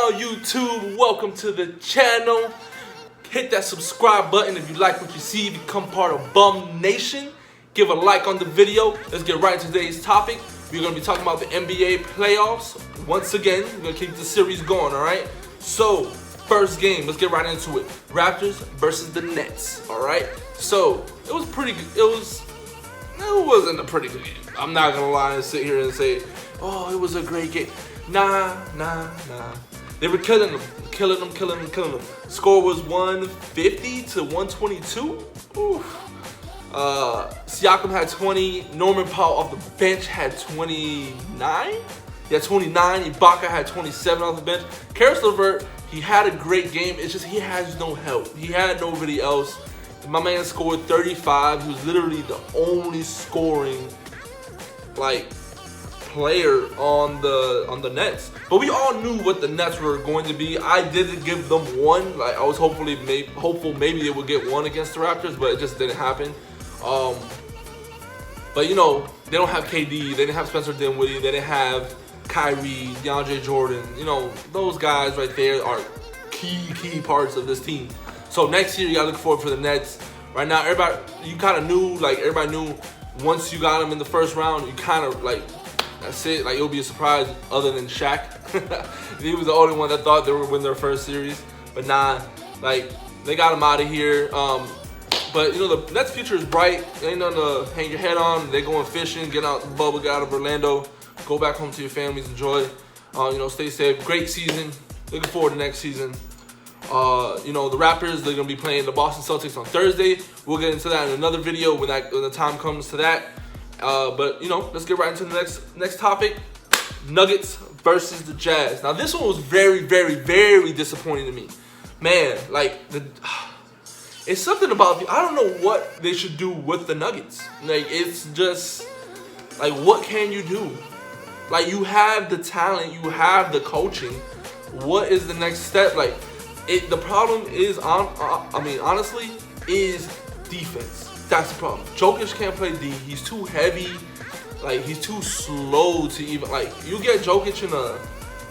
on YouTube? Welcome to the channel. Hit that subscribe button if you like what you see. Become part of Bum Nation. Give a like on the video. Let's get right into today's topic. We're going to be talking about the NBA playoffs. Once again, we're going to keep the series going, alright? So, first game, let's get right into it. Raptors versus the Nets, alright? So, it was pretty good. It wasn't a pretty good game. I'm not going to lie and sit here and say, oh, it was a great game. Nah. They were killing them. Score was 150 to 122. Oof. Siakam had 20. Norman Powell off the bench had 29. Yeah, 29. Ibaka had 27 off the bench. Karis LeVert, he had a great game. It's just he has no help. He had nobody else. My man scored 35. He was literally the only scoring player on the Nets. But we all knew what the Nets were going to be. I did give them one. I was hopeful maybe they would get one against the Raptors, but it just didn't happen. But you know, they don't have KD, they didn't have Spencer Dinwiddie, they didn't have Kyrie, DeAndre Jordan. You know, those guys right there are key parts of this team. So next year you gotta look forward for the Nets. Right now, everybody knew once you got them in the first round, you kind of that's it. It'll be a surprise other than Shaq. He was the only one that thought they would win their first series. But nah, they got him out of here. But you know, the Nets' future is bright. Ain't nothing to hang your head on. They're going fishing, get out the bubble, get out of Orlando, go back home to your families, enjoy. You know, stay safe. Great season. Looking forward to next season. You know, the Raptors, they're gonna be playing the Boston Celtics on Thursday. We'll get into that in another video when the time comes to that. But you know, let's get right into the next topic. Nuggets versus the Jazz. Now this one was very disappointing to me. Man, it's something about I don't know what they should do with the Nuggets. It's just what can you do? You have the talent, you have the coaching. What is the next step? The problem is honestly, is defense. That's the problem. Jokic can't play D. He's too heavy. He's too slow to even you get Jokic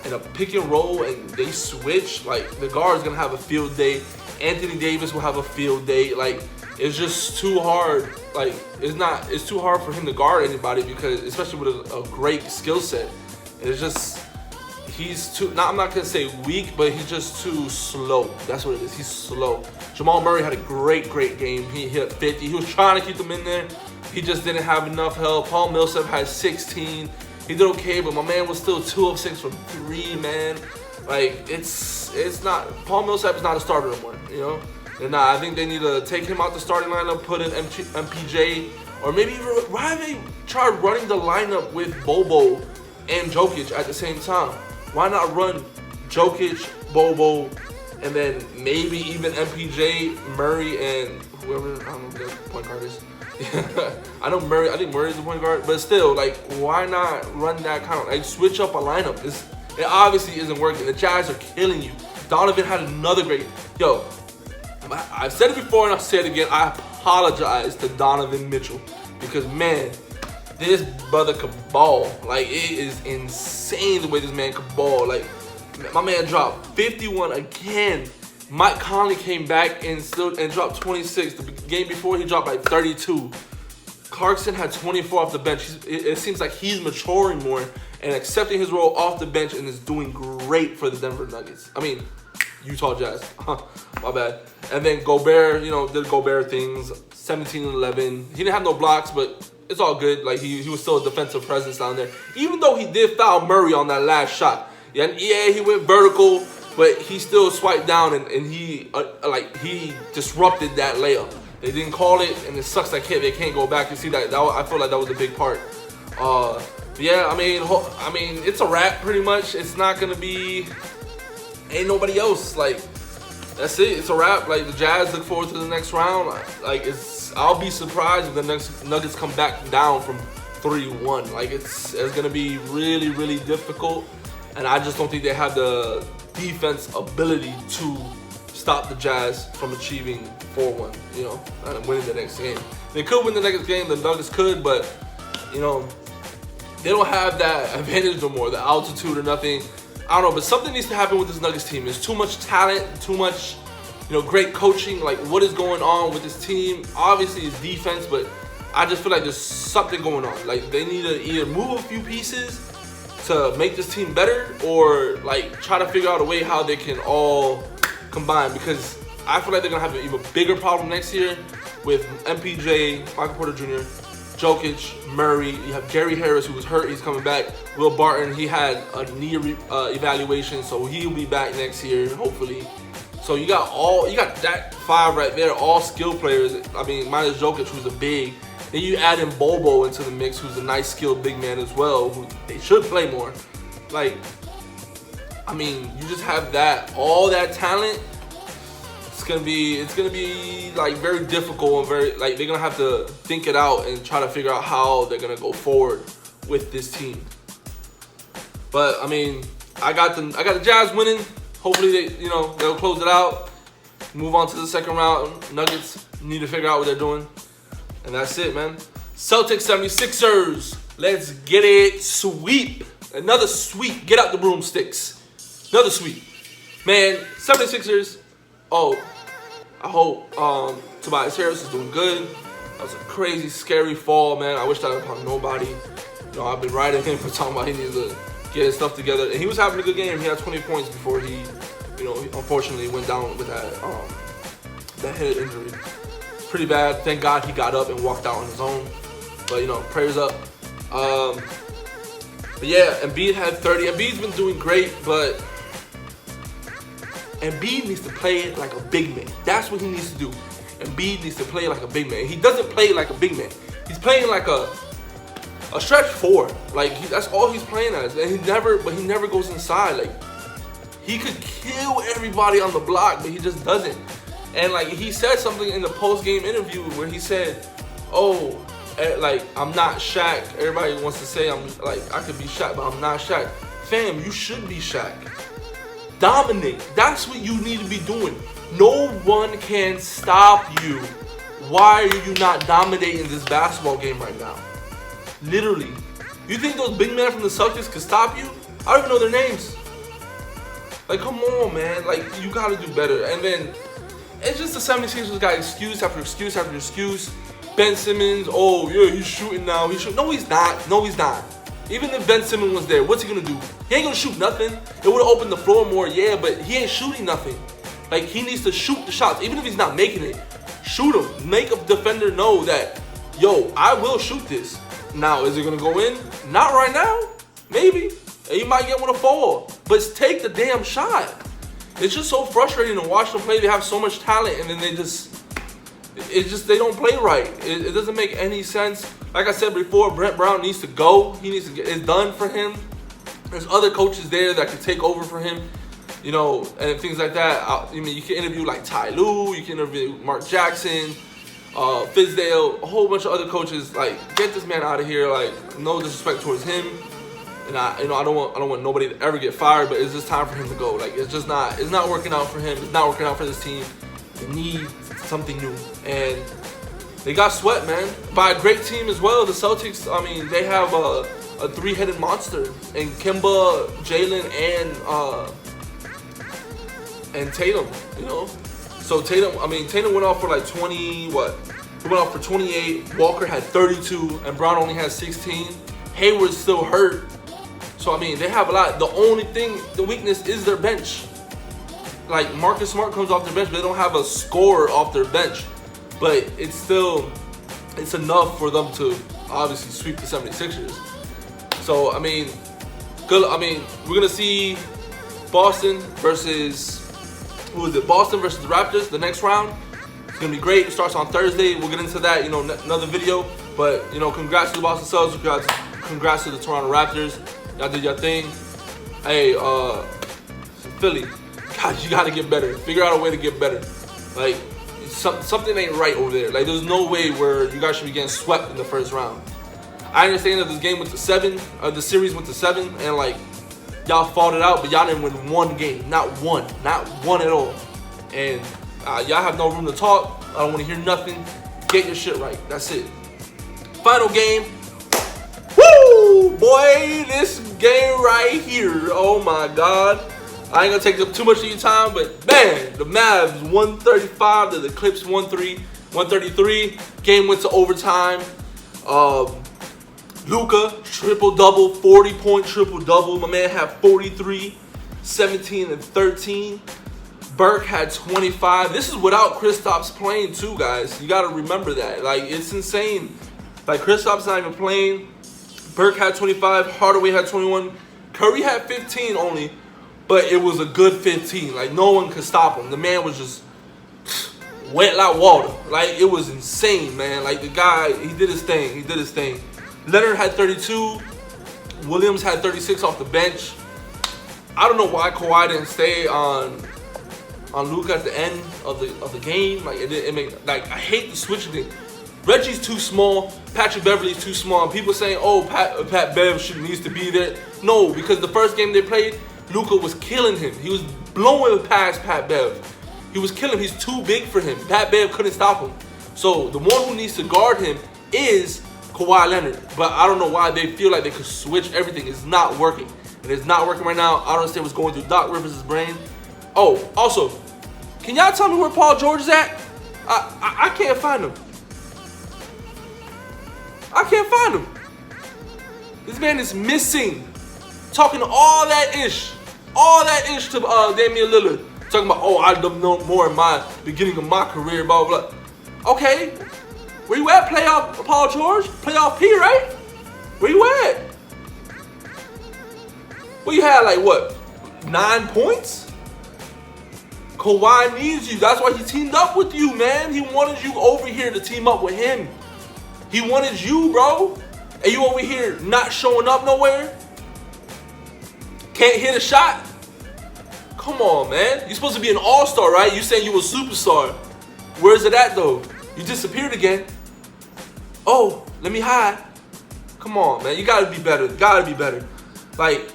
in a pick and roll and they switch. The guard's gonna have a field day. Anthony Davis will have a field day. It's just too hard. It's too hard for him to guard anybody because, especially with a great skill set. It's just he's too. I'm not gonna say weak, but he's just too slow. That's what it is. He's slow. Jamal Murray had a great game. He hit 50. He was trying to keep them in there. He just didn't have enough help. Paul Millsap had 16. He did okay, but my man was still 2 of 6 from 3, man. It's not. Paul Millsap is not a starter anymore, you know? And I think they need to take him out the starting lineup, put in MPJ, or maybe even why they try running the lineup with Bobo and Jokic at the same time. Why not run Jokic, Bobo, and then maybe even MPJ, Murray, and whoever, I don't know who the point guard is. I think Murray's the point guard, but still, why not run that kind of, switch up a lineup? It obviously isn't working. The Jazz are killing you. Donovan had another great, I've said it before and I'll say it again. I apologize to Donovan Mitchell because, man, this brother could ball. It is insane the way this man could ball. My man dropped 51 again. Mike Conley came back and dropped 26. The game before he dropped 32. Clarkson had 24 off the bench. It seems like he's maturing more and accepting his role off the bench and is doing great for the Denver Nuggets. Utah Jazz. My bad. And then Gobert, did Gobert things. 17 and 11. He didn't have no blocks, but it's all good. He was still a defensive presence down there. Even though he did foul Murray on that last shot. Yeah, he went vertical, but he still swiped down and he disrupted that layup. They didn't call it, and it sucks that they can't go back and see that. I feel like that was a big part. Yeah, it's a wrap pretty much. It's not gonna be. Ain't nobody else. That's it. It's a wrap. The Jazz look forward to the next round. I'll be surprised if the Nuggets come back down from 3-1. It's gonna be really difficult, and I just don't think they have the defense ability to stop the Jazz from achieving 4-1. And winning the next game. They could win the next game. The Nuggets could, but they don't have that advantage no more. The altitude or nothing. I don't know, but something needs to happen with this Nuggets team. There's too much talent, too much, great coaching. Like, what is going on with this team? Obviously, it's defense, but I just feel like there's something going on. Like, they need to either move a few pieces to make this team better, or like try to figure out a way how they can all combine, because I feel like they're gonna have an even bigger problem next year with MPJ, Michael Porter Jr., Jokic, Murray. You have Gary Harris, who was hurt, he's coming back. Will Barton, he had a knee evaluation, so he'll be back next year, hopefully. So you got that 5 right there, all skill players. I mean, minus Jokic, who's a big. Then you add in Bobo into the mix, who's a nice skilled big man as well, who they should play more. Like, I mean, you just have all that talent. It's gonna be like very difficult and very, like, they're gonna have to think it out and try to figure out how they're gonna go forward with this team. But I mean, I got the Jazz winning. Hopefully they'll close it out, move on to the second round. Nuggets need to figure out what they're doing. And that's it, man. Celtics 76ers. Let's get it. Sweep. Another sweep. Get out the broomsticks. Another sweep. Man, 76ers. Oh, I hope Tobias Harris is doing good. That was a crazy, scary fall, man. I wish that upon nobody. I've been riding him for talking about he needs to get his stuff together. And he was having a good game. He had 20 points before he unfortunately went down with that head injury. Pretty bad. Thank God he got up and walked out on his own. But prayers up. But yeah, Embiid had 30. Embiid's been doing great, but Embiid needs to play like a big man. That's what he needs to do. Embiid needs to play like a big man. He doesn't play like a big man. He's playing like a stretch 4. Like, that's all he's playing as. And he never goes inside. Like, he could kill everybody on the block, but he just doesn't. And like, he said something in the post-game interview where he said, "Oh, like, I'm not Shaq." Everybody wants to say I could be Shaq, but I'm not Shaq. Fam, you should be Shaq. Dominate. That's what you need to be doing. No one can stop you. Why are you not dominating this basketball game right now? Literally. You think those big men from the Celtics could stop you? I don't even know their names. Like, come on, man. Like, you gotta do better. And then it's just the 76ers got excuse after excuse after excuse. Ben Simmons, oh yeah, he's shooting now. No, he's not. No, he's not. Even if Ben Simmons was there, what's he gonna do? He ain't gonna shoot nothing. It would have opened the floor more, yeah, but he ain't shooting nothing. Like, he needs to shoot the shots, even if he's not making it. Shoot him. Make a defender know that, yo, I will shoot this. Now, is it gonna go in? Not right now. Maybe. And you might get one to fall. But take the damn shot. It's just so frustrating to watch them play. They have so much talent, and then they don't play right. It doesn't make any sense. Like I said before, Brent Brown needs to go. He needs to get it done for him. There's other coaches there that can take over for him, and things like that. You can interview like Ty Lue. You can interview Mark Jackson, Fizdale, a whole bunch of other coaches. Like, get this man out of here. Like, no disrespect towards him. And I don't want nobody to ever get fired, but it's just time for him to go. Like, it's not working out for him. It's not working out for this team. They need something new, and they got swept, man, by a great team as well. The Celtics, I mean, they have a 3-headed monster in Kemba, Jalen, and Tatum. So Tatum went off for like 20. What? He went off for 28. Walker had 32, and Brown only had 16. Hayward's still hurt. So, I mean, they have a lot. The weakness is their bench. Like, Marcus Smart comes off their bench, but they don't have a scorer off their bench. But it's enough for them to obviously sweep the 76ers. So, I mean, we're going to see Boston versus the Raptors, the next round. It's going to be great. It starts on Thursday. We'll get into that, another video. But, congrats to the Boston Celtics. Congrats to the Toronto Raptors. Y'all did your thing. Hey, Philly, God, you gotta get better. Figure out a way to get better. Like, something ain't right over there. Like, there's no way where you guys should be getting swept in the first round. I understand that this game went to 7, the series went to 7, and like, y'all fought it out, but y'all didn't win one game. Not one at all. And y'all have no room to talk. I don't want to hear nothing. Get your shit right. That's it. Final game. Woo! Boy, this game right here. Oh my God. I ain't gonna take up too much of your time, but man, the Mavs 135 to the Clips 133. Game went to overtime. Luka triple-double, 40-point triple-double. My man had 43, 17, and 13. Burke had 25. This is without Kristaps playing too, guys. You gotta remember that. Like, it's insane. Like, Kristaps not even playing. Burke had 25. Hardaway had 21. Curry had 15 only, but it was a good 15. Like, no one could stop him. The man was just wet like water. Like, it was insane, man. Like, the guy, he did his thing. He did his thing. Leonard had 32. Williams had 36 off the bench. I don't know why Kawhi didn't stay on Luka at the end of the game. Like, like, I hate the switching thing. Reggie's too small. Patrick Beverly's too small. And people saying, oh, Pat Bev needs to be there. No, because the first game they played, Luka was killing him. He was blowing past Pat Bev. He was killing him. He's too big for him. Pat Bev couldn't stop him. So the one who needs to guard him is Kawhi Leonard. But I don't know why they feel like they could switch everything. It's not working. And it's not working right now. I don't understand what's going through Doc Rivers' brain. Oh, also, can y'all tell me where Paul George is at? I can't find him. I can't find him. This man is missing. Talking all that ish to Damian Lillard. Talking about, oh, I don't know more in my beginning of my career, blah, blah, blah. Okay. Where you at, playoff Paul George? Playoff P, right? Where you at? Well, you had like, what, 9 points? Kawhi needs you. That's why he teamed up with you, man. He wanted you over here to team up with him. He wanted you, bro. And you over here not showing up nowhere? Can't hit a shot? Come on, man. You're supposed to be an all-star, right? You saying you a superstar. Where's it at, though? You disappeared again. Oh, let me hide. Come on, man. You gotta be better. Gotta be better. Like,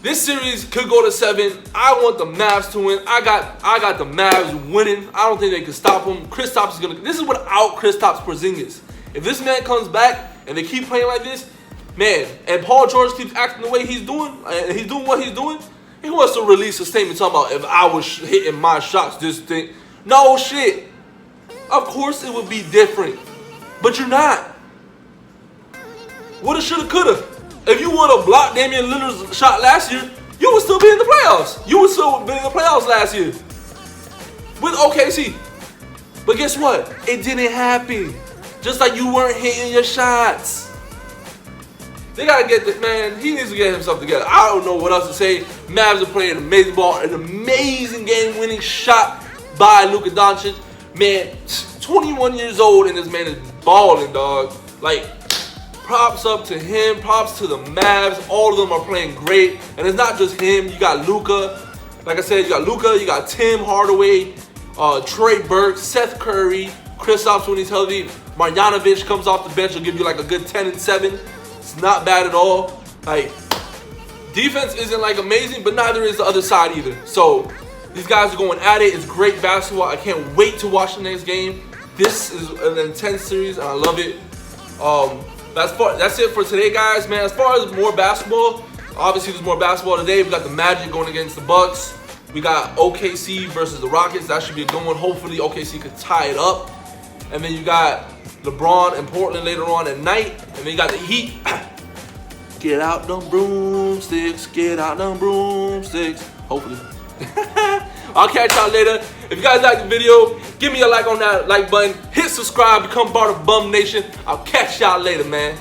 this series could go to 7. I want the Mavs to win. I got the Mavs winning. I don't think they can stop them. Kristaps is gonna. This is without Kristaps Porzingis. If this man comes back and they keep playing like this, man, and Paul George keeps acting the way he's doing, and he's doing what he's doing, he wants to release a statement talking about if I was hitting my shots, this thing. No shit. Of course it would be different, but you're not. Woulda, shoulda, coulda. If you would have blocked Damian Lillard's shot last year, you would still be in the playoffs. You would still be in the playoffs last year with OKC. But guess what? It didn't happen. Just like you weren't hitting your shots. They gotta get this, man. He needs to get himself together. I don't know what else to say. Mavs are playing amazing ball, an amazing game-winning shot by Luka Doncic. Man, 21 years old and this man is balling, dog. Like, props up to him, props to the Mavs. All of them are playing great. And it's not just him. You got Luka. Like I said, you got Luka, you got Tim Hardaway, Trey Burke, Seth Curry, Kristaps when he's healthy. Marjanovic comes off the bench, will give you like a good 10 and 7. It's not bad at all. Like, defense isn't like amazing, but neither is the other side either. So these guys are going at it. It's great basketball. I can't wait to watch the next game. This is an intense series, and I love it. That's it for today, guys, man. As far as more basketball, obviously there's more basketball today. We got the Magic going against the Bucks. We got OKC versus the Rockets. That should be a good one. Hopefully OKC could tie it up. And then you got LeBron and Portland later on at night. And then you got the Heat. Get out them broomsticks. Get out them broomsticks. Hopefully. I'll catch y'all later. If you guys like the video, give me a like on that like button. Hit subscribe. Become part of Bum Nation. I'll catch y'all later, man.